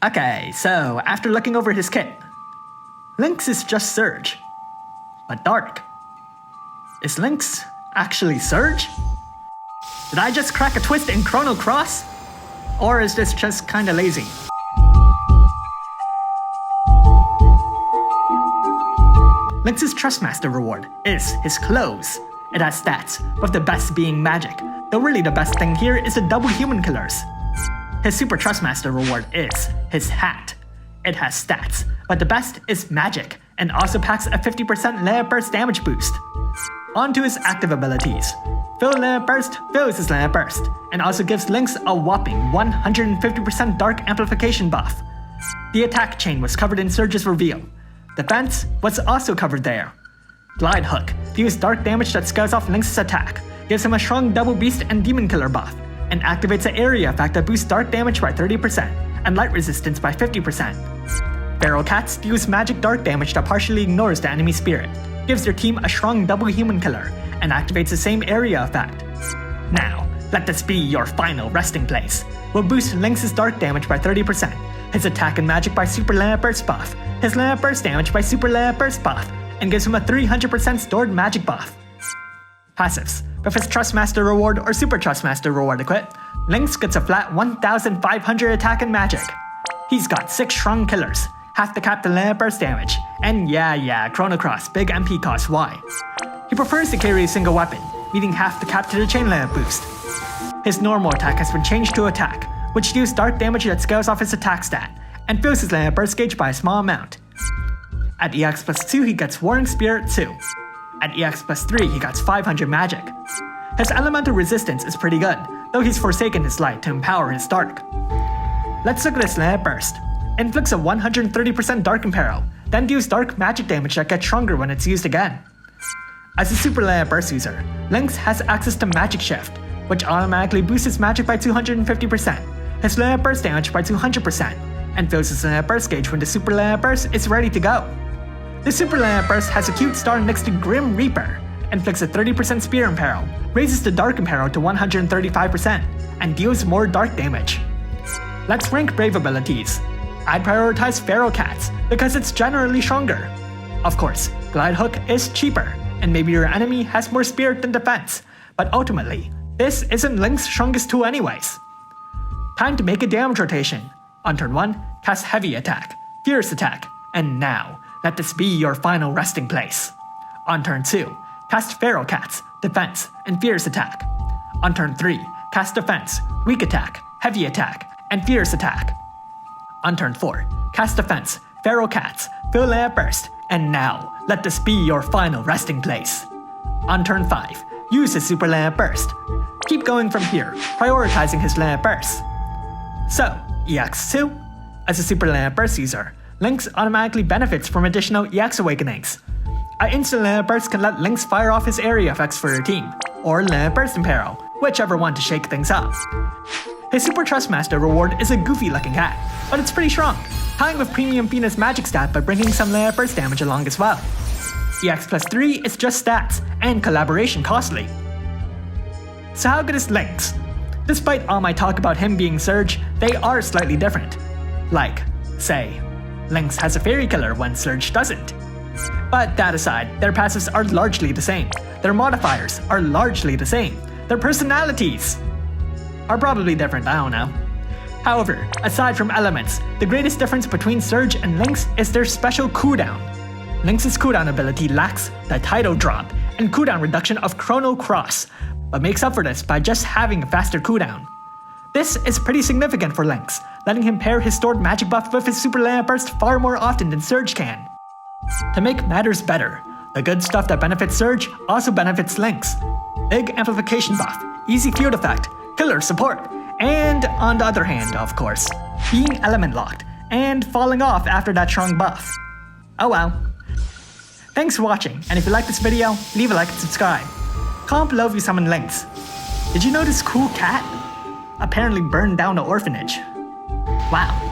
Okay, so after looking over his kit, Lynx is just Surge, but Dark. Is Lynx actually Surge? Did I just crack a twist in Chrono Cross? Or is this just kinda lazy? Lynx's Trustmaster reward is his clothes. It has stats, with the best being magic, though really the best thing here is the double human killers. His Super Trustmaster reward is his hat. It has stats, but the best is magic, and also packs a 50% layer burst damage boost. On to his active abilities. Fill Layer Burst fills his Layer Burst, and also gives Lynx a whopping 150% Dark Amplification buff. The attack chain was covered in Surge's reveal. Defense was also covered there. Glide Hook deals dark damage that scales off Lynx's attack, gives him a strong double beast and demon killer buff, and activates an area effect that boosts dark damage by 30% and light resistance by 50%. Feral Cats deals magic dark damage that partially ignores the enemy spirit, gives their team a strong double human killer, and activates the same area effect. Now, let this be your final resting place. We'll boost Lynx's dark damage by 30%, his attack and magic by Super Layer Burst buff, his Layer Burst damage by Super Layer Burst buff, and gives him a 300% stored magic buff. Passives. With his Trustmaster reward or Super Trustmaster reward equipped, Lynx gets a flat 1500 attack and magic. He's got 6 strong killers, half the cap to Layer Burst damage, and yeah, Chrono Cross, big MP cost why. He prefers to carry a single weapon, needing half the cap to the chain layer boost. His normal attack has been changed to attack, which deals dark damage that scales off his attack stat, and fills his layer burst gauge by a small amount. At EX plus 2 he gets Warring Spirit 2. At EX plus 3 he gets 500 magic. His elemental resistance is pretty good, though he's forsaken his light to empower his dark. Let's look at his layer burst. Inflicts a 130% dark imperil, then deals dark magic damage that gets stronger when it's used again. As a Super Layer Burst user, Lynx has access to Magic Shift, which automatically boosts his magic by 250%, his Layer Burst damage by 200%, and fills his Layer Burst gauge when the Super Layer Burst is ready to go. The Super Layer Burst has a cute star next to Grim Reaper, inflicts a 30% Spear Imperil, raises the Dark Imperil to 135%, and deals more dark damage. Let's rank Brave abilities. I'd prioritize Feral Cats, because it's generally stronger. Of course, Glide Hook is cheaper, and maybe your enemy has more spirit than defense, but ultimately, this isn't Lynx's strongest tool anyways. Time to make a damage rotation. On turn 1, cast Heavy Attack, Fierce Attack, and now, let this be your final resting place. On turn 2, cast Feral Cats, Defense, and Fierce Attack. On turn 3, cast Defense, Weak Attack, Heavy Attack, and Fierce Attack. On turn 4, cast Defense, Feral Cats, Fill Layer Burst, and now, let this be your final resting place. On turn 5, use his Super Layer Burst. Keep going from here, prioritizing his Layer Burst. So, EX2. As a Super Layer Burst user, Lynx automatically benefits from additional EX Awakenings. An instant Layer Burst can let Lynx fire off his area effects for your team, or Layer Burst Imperil, whichever one to shake things up. His Super Trustmaster reward is a goofy looking hat, but it's pretty strong, tying with Premium Venus magic stat by bringing some Layer Burst damage along as well. EX plus 3 is just stats, and collaboration costly. So how good is Lynx? Despite all my talk about him being Surge, they are slightly different. Like, say, Lynx has a Fairy Killer when Surge doesn't. But that aside, their passives are largely the same, their modifiers are largely the same, their personalities are probably different, I don't know. However, aside from elements, the greatest difference between Surge and Lynx is their special cooldown. Lynx's cooldown ability lacks the title drop and cooldown reduction of Chrono Cross, but makes up for this by just having a faster cooldown. This is pretty significant for Lynx, letting him pair his stored magic buff with his Super Layer Burst far more often than Surge can. To make matters better, the good stuff that benefits Surge also benefits Lynx. Big amplification buff, easy field effect, killer support, and on the other hand, of course, being element locked and falling off after that strong buff. Oh well. Thanks for watching, and if you like this video, leave a like and subscribe. Comment below if you summon Lynx. Did you know this cool cat apparently burned down the orphanage? Wow.